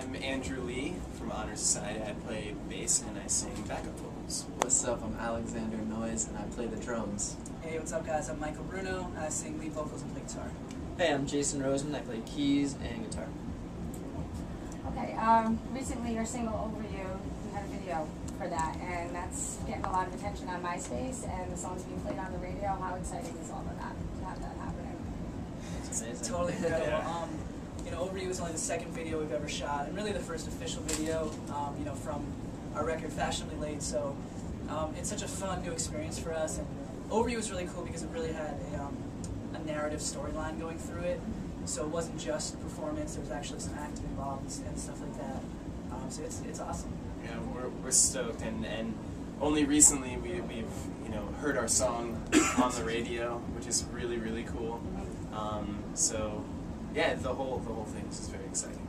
I'm Andrew Lee from Honor Society. I play bass and I sing backup vocals. What's up? I'm Alexander Noyes and I play the drums. Hey, what's up guys? I'm Michael Bruno. I sing lead vocals and play guitar. Hey, I'm Jason Rosen. I play keys and guitar. Okay, recently your single Over You, you had a video for that, and that's getting a lot of attention on MySpace, and the song's being played on the radio. How exciting is all of that to have that happening? It's amazing. Totally incredible. You know, Over You was only the second video we've ever shot, and really the first official video, you know, from our record Fashionably Late. So it's such a fun new experience for us, and Over You was really cool because it really had a narrative storyline going through it. So it wasn't just performance; there was actually some acting involved and stuff like that. So it's awesome. Yeah, we're stoked, and only recently we've heard our song on the radio, which is really, really cool. So yeah, the whole thing is just very exciting.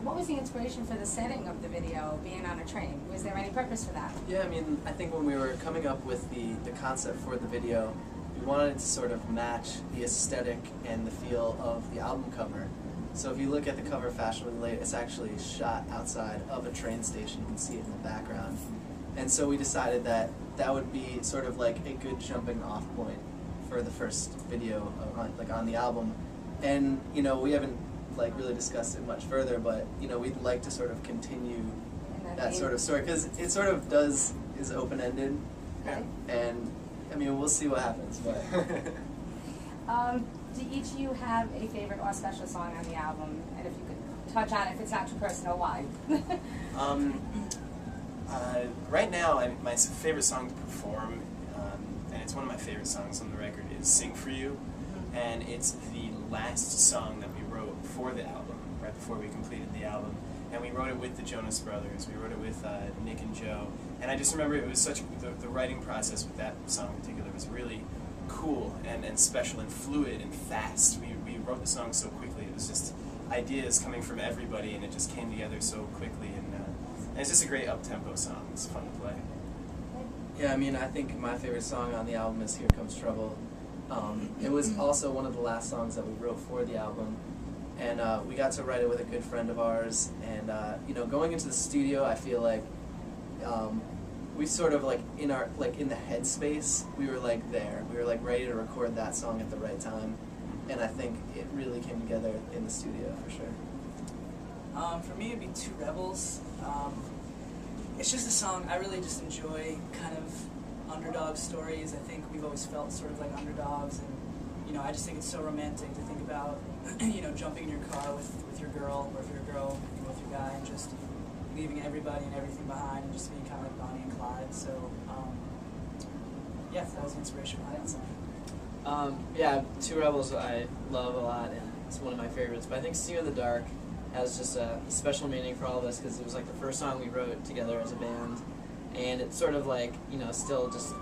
What was the inspiration for the setting of the video, being on a train? Was there any purpose for that? Yeah, I mean, I think when we were coming up with the concept for the video, we wanted it to sort of match the aesthetic and the feel of the album cover. So if you look at the cover Fashionably Late, it's actually shot outside of a train station. You can see it in the background. And so we decided that that would be sort of like a good jumping off point for the first video on the album. And you know, we haven't really discussed it much further, but you know, we'd like to sort of continue that sort of story because it sort of is open-ended. Okay. And I mean, we'll see what happens, but Do each of you have a favorite or special song on the album? And if you could touch on it, if it's not too personal, why? Right now, my favorite song to perform, and it's one of my favorite songs on the record, is "Sing for You," and it's the last song that we wrote for the album, right before we completed the album. And we wrote it with the Jonas Brothers. We wrote it with Nick and Joe. And I just remember it was the writing process with that song in particular was really cool and special and fluid and fast. We wrote the song so quickly. It was just ideas coming from everybody, and it just came together so quickly. And it's just a great up-tempo song. It's fun to play. yeah, I mean, I think my favorite song on the album is "Here Comes Trouble." It was also one of the last songs that we wrote for the album, and we got to write it with a good friend of ours. And you know, going into the studio, I feel like we sort of in the headspace, we were there. We were ready to record that song at the right time, and I think it really came together in the studio for sure. For me, it'd be Two Rebels. It's just a song I really just enjoy, kind of underdog stories. I think we've always felt sort of like underdogs, and you know, I just think it's so romantic to think about, you know, jumping in your car with your girl, or if you're a girl, you know, with your guy, and just leaving everybody and everything behind, and just being kind of like Bonnie and Clyde. So, yeah, that was the inspiration behind that song. Yeah, Two Rebels I love a lot, and it's one of my favorites. But I think Sing in the Dark has just a special meaning for all of us because it was the first song we wrote together as a band, and it's sort of you know, still just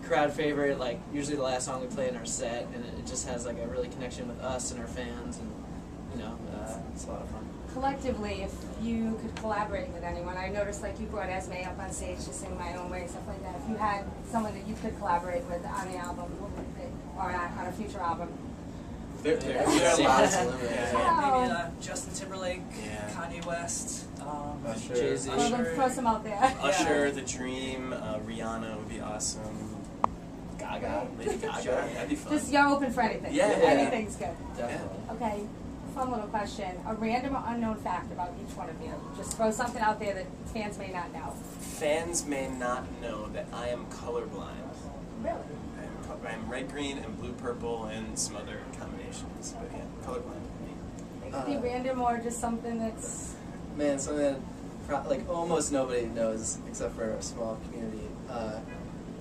crowd favorite. Usually the last song we play in our set, and it just has a really connection with us and our fans, and you know, it's a lot of fun. Collectively, if you could collaborate with anyone, I noticed you brought Esme up on stage to sing My Own Way and stuff like that. If you had someone that you could collaborate with on the album, what would it be? Or on a future album? There are a lot of Maybe Justin Timberlake, Yeah. Kanye West, Usher. Jay-Z. Well, let's throw some out there. Usher, The Dream, Rihanna would be awesome. Gaga, Lady Gaga, that'd be fun. Just, you're open for anything. Yeah. Anything's good. Definitely. Okay, fun little question. A random or unknown fact about each one of you. Just throw something out there that fans may not know. Fans may not know that I am colorblind. Really? I'm red, green, and blue, purple, and some other combinations. But yeah, colorblind. It could be random or just something that's... Man, something that almost nobody knows except for a small community.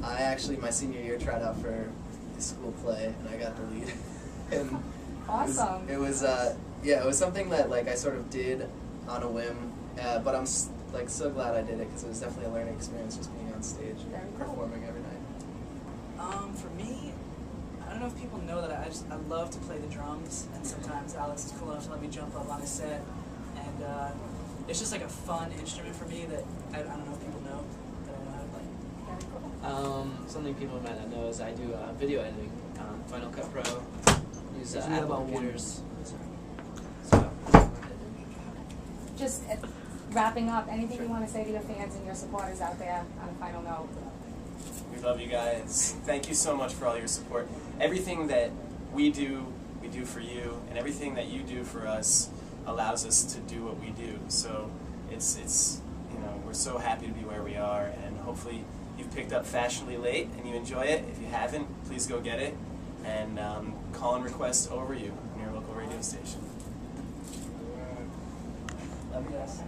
I actually, my senior year, tried out for the school play, and I got the lead. And Awesome. It was something that I sort of did on a whim, but I'm so glad I did it because it was definitely a learning experience just being on stage and Very cool. performing every night. For me, I don't know if people know that I love to play the drums, and sometimes Alex is cool enough to let me jump up on his set, and it's just a fun instrument for me that I don't know if people know that I know how to play. Very cool. Something people might not know is I do video editing on Final Cut Pro. Use Isn't that Apple about one? computers. So, just wrapping up, anything you want to say to your fans and your supporters out there on a final note? We love you guys. Thank you so much for all your support. Everything that we do for you, and everything that you do for us allows us to do what we do. So it's we're so happy to be where we are, and hopefully you've picked up Fashionably Late and you enjoy it. If you haven't, please go get it, and call and request Over You on your local radio station. Love you guys.